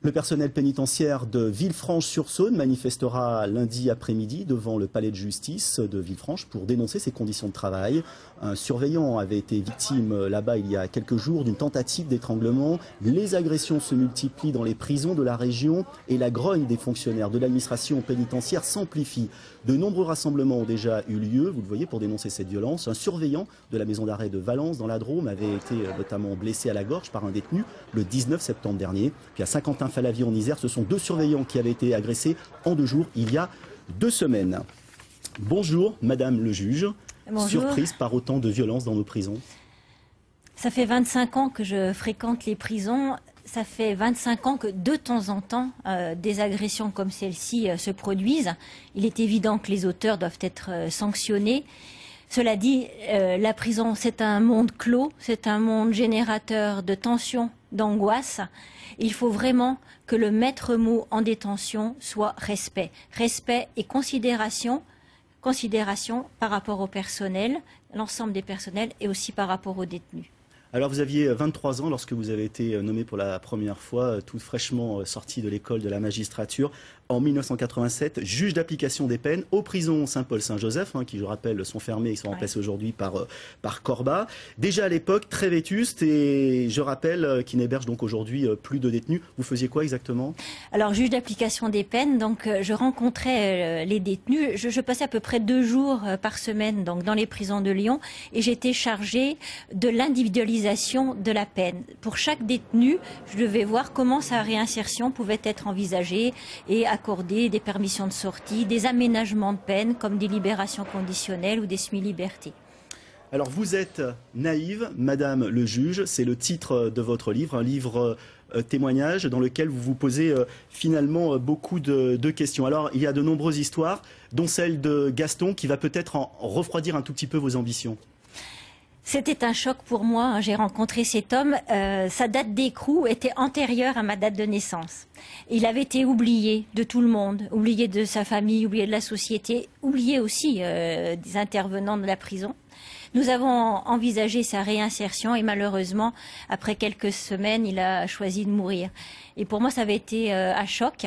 Le personnel pénitentiaire de Villefranche-sur-Saône manifestera lundi après-midi devant le palais de justice de Villefranche pour dénoncer ses conditions de travail. Un surveillant avait été victime là-bas il y a quelques jours d'une tentative d'étranglement. Les agressions se multiplient dans les prisons de la région et la grogne des fonctionnaires de l'administration pénitentiaire s'amplifie. De nombreux rassemblements ont déjà eu lieu, vous le voyez, pour dénoncer cette violence. Un surveillant de la maison d'arrêt de Valence dans la Drôme avait été notamment blessé à la gorge par un détenu le 19 septembre dernier. Puis à Saint-Quentin-Fallavier en Isère, ce sont 2 surveillants qui avaient été agressés en 2 jours il y a 2 semaines. Bonjour, Madame le juge. Bonjour. Surprise par autant de violence dans nos prisons? Ça fait 25 ans que je fréquente les prisons. Ça fait 25 ans que de temps en temps, des agressions comme celle-ci se produisent. Il est évident que les auteurs doivent être sanctionnés. Cela dit, la prison, c'est un monde clos, c'est un monde générateur de tensions, d'angoisse. Il faut vraiment que le maître mot en détention soit respect. Respect et considération par rapport au personnel, l'ensemble des personnels et aussi par rapport aux détenus. Alors vous aviez 23 ans lorsque vous avez été nommé pour la première fois, tout fraîchement sorti de l'école de la magistrature, en 1987, juge d'application des peines aux prisons Saint-Paul-Saint-Joseph, qui je rappelle sont fermées et sont remplacées aujourd'hui par Corba. Déjà à l'époque très vétuste et je rappelle qu'il n'héberge donc aujourd'hui plus de détenus. Vous faisiez quoi exactement? Alors juge d'application des peines, donc je rencontrais les détenus. Je passais à peu près 2 jours par semaine donc dans les prisons de Lyon et j'étais chargée de l'individualisation de la peine. Pour chaque détenu, je devais voir comment sa réinsertion pouvait être envisagée et accorder des permissions de sortie, des aménagements de peine comme des libérations conditionnelles ou des semi-libertés. Alors vous êtes naïve, Madame le juge, c'est le titre de votre livre, un livre témoignage dans lequel vous vous posez finalement beaucoup de questions. Alors il y a de nombreuses histoires, dont celle de Gaston qui va peut-être en refroidir un tout petit peu vos ambitions. C'était un choc pour moi, j'ai rencontré cet homme. Sa date d'écrou était antérieure à ma date de naissance. Il avait été oublié de tout le monde, oublié de sa famille, oublié de la société, oublié aussi des intervenants de la prison. Nous avons envisagé sa réinsertion et malheureusement, après quelques semaines, il a choisi de mourir. Et pour moi, ça avait été un choc.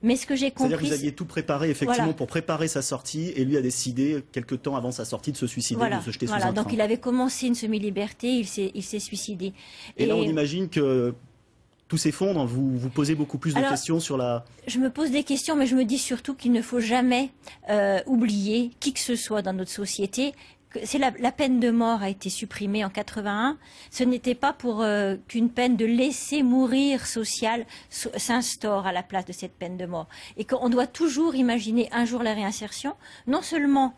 Mais ce que j'ai compris... C'est-à-dire que vous aviez tout préparé effectivement voilà. pour préparer sa sortie et lui a décidé, quelque temps avant sa sortie, de se suicider, voilà. de se jeter sous voilà. un train. Donc il avait commencé une semi-liberté, il s'est suicidé. Et là on imagine que tout s'effondre, vous vous posez beaucoup plus de questions sur la... Je me pose des questions, mais je me dis surtout qu'il ne faut jamais oublier qui que ce soit dans notre société. La peine de mort a été supprimée en 81. Ce n'était pas pour qu'une peine de laisser mourir sociale s'instaure à la place de cette peine de mort. Et qu'on doit toujours imaginer un jour la réinsertion, non seulement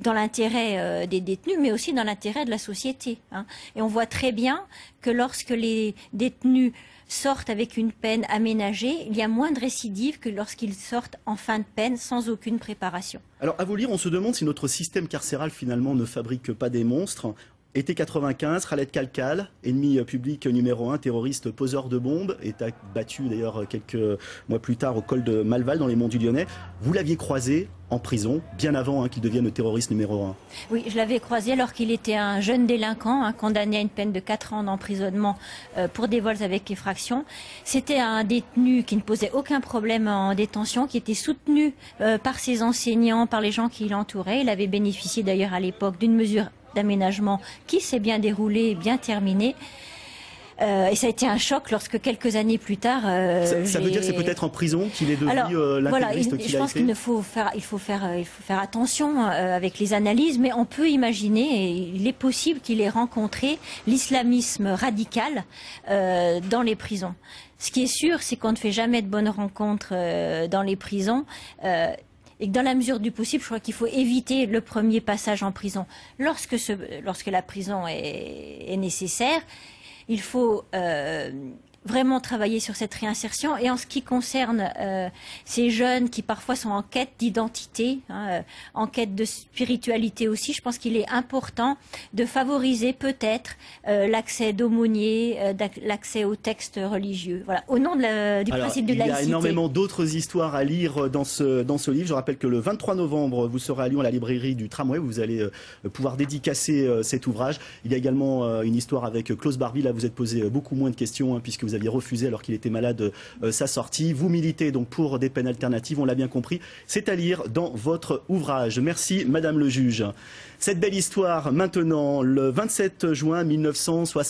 dans l'intérêt des détenus, mais aussi dans l'intérêt de la société. Et on voit très bien que lorsque les détenus sortent avec une peine aménagée, il y a moins de récidives que lorsqu'ils sortent en fin de peine sans aucune préparation. Alors à vous lire, on se demande si notre système carcéral finalement ne fabrique pas des monstres. Été 95, Khaled Kalkal, ennemi public numéro 1, terroriste poseur de bombes, est abattu d'ailleurs quelques mois plus tard au col de Malval dans les monts du Lyonnais. Vous l'aviez croisé en prison, bien avant qu'il devienne le terroriste numéro 1. Oui, je l'avais croisé alors qu'il était un jeune délinquant, condamné à une peine de 4 ans d'emprisonnement pour des vols avec effraction. C'était un détenu qui ne posait aucun problème en détention, qui était soutenu par ses enseignants, par les gens qui l'entouraient. Il avait bénéficié d'ailleurs à l'époque d'une mesure d'aménagement qui s'est bien déroulé et bien terminé. Et ça a été un choc lorsque quelques années plus tard... ça veut dire que c'est peut-être en prison qu'il est devenu l'intégriste qu'il a été. Je pense qu'il faut faire attention avec les analyses, mais on peut imaginer, et il est possible qu'il ait rencontré l'islamisme radical dans les prisons. Ce qui est sûr, c'est qu'on ne fait jamais de bonnes rencontres dans les prisons. Et que dans la mesure du possible, je crois qu'il faut éviter le premier passage en prison. Lorsque la prison est nécessaire, il faut vraiment travailler sur cette réinsertion. Et en ce qui concerne ces jeunes qui parfois sont en quête d'identité, en quête de spiritualité aussi, je pense qu'il est important de favoriser peut-être l'accès d'aumôniers, l'accès aux textes religieux. Voilà, au nom du principe de laïcité. Il y a énormément d'autres histoires à lire dans ce livre. Je rappelle que le 23 novembre, vous serez à Lyon à la librairie du Tramway. Vous allez pouvoir dédicacer cet ouvrage. Il y a également une histoire avec Klaus Barbie. Là, vous êtes posé beaucoup moins de questions puisque vous aviez refusé alors qu'il était malade sa sortie. Vous militez donc pour des peines alternatives, on l'a bien compris. C'est à lire dans votre ouvrage. Merci Madame le juge. Cette belle histoire maintenant, le 27 juin 1960.